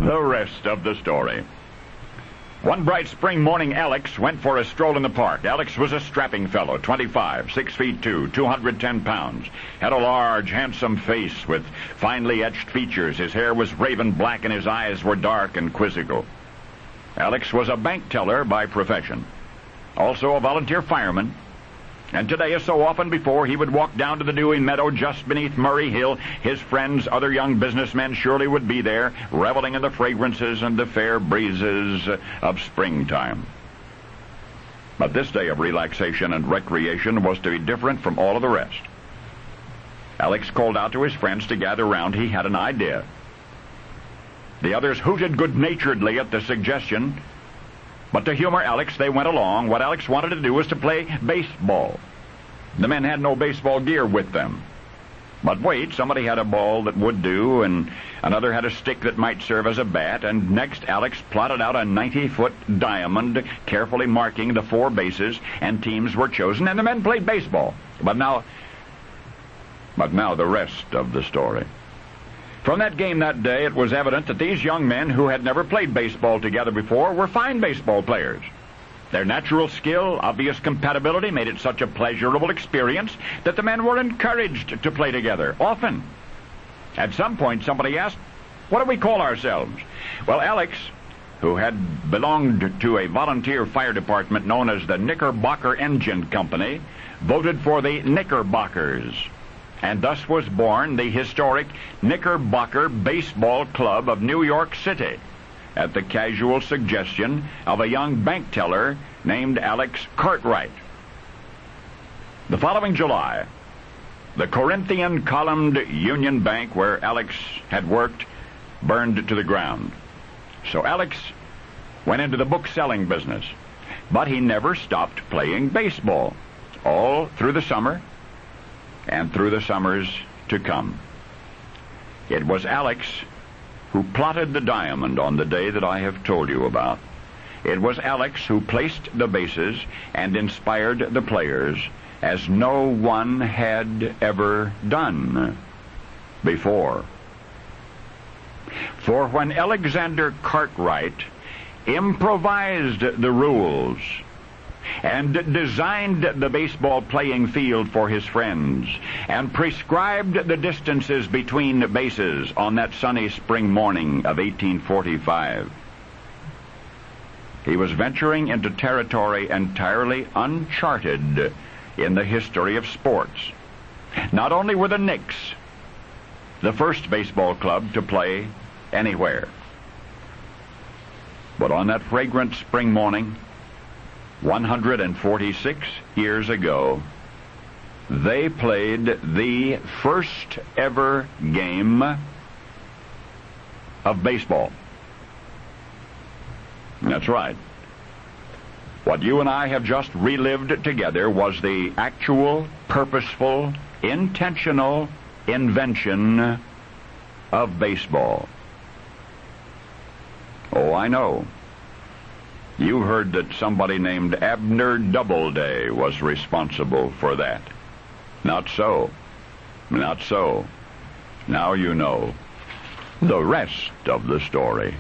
The rest of the story. One bright spring morning, Alex went for a stroll in the park. Alex was a strapping fellow, 25, 6 feet 2, 210 pounds. Had a large, handsome face with finely etched features. His hair was raven black and his eyes were dark and quizzical. Alex was a bank teller by profession, also a volunteer fireman. And today, as so often before, he would walk down to the dewy meadow just beneath Murray Hill. His friends, other young businessmen, surely would be there, reveling in the fragrances and the fair breezes of springtime. But this day of relaxation and recreation was to be different from all of the rest. Alex called out to his friends to gather round. He had an idea. The others hooted good-naturedly at the suggestion, but to humor Alex, they went along. What Alex wanted to do was to play baseball. The men had no baseball gear with them. But wait, somebody had a ball that would do, and another had a stick that might serve as a bat, and next Alex plotted out a 90-foot diamond, carefully marking the 4 bases, and teams were chosen, and the men played baseball. But now the rest of the story. From that game that day, it was evident that these young men who had never played baseball together before were fine baseball players. Their natural skill, obvious compatibility made it such a pleasurable experience that the men were encouraged to play together, often. At some point, somebody asked, "What do we call ourselves?" Well, Alex, who had belonged to a volunteer fire department known as the Knickerbocker Engine Company, voted for the Knickerbockers. And thus was born the historic Knickerbocker Baseball Club of New York City, at the casual suggestion of a young bank teller named Alex Cartwright. The following July, the Corinthian columned Union Bank where Alex had worked burned to the ground. So Alex went into the book-selling business, but he never stopped playing baseball, all through the summer and through the summers to come. It was Alex who plotted the diamond on the day that I have told you about. It was Alex who placed the bases and inspired the players as no one had ever done before. For when Alexander Cartwright improvised the rules and designed the baseball playing field for his friends, and prescribed the distances between bases on that sunny spring morning of 1845. He was venturing into territory entirely uncharted in the history of sports. Not only were the Knicks the first baseball club to play anywhere, but on that fragrant spring morning, 146 years ago, they played the first ever game of baseball. That's right. What you and I have just relived together was the actual, purposeful, intentional invention of baseball. Oh, I know. You heard that somebody named Abner Doubleday was responsible for that. Not so. Not so. Now you know the rest of the story.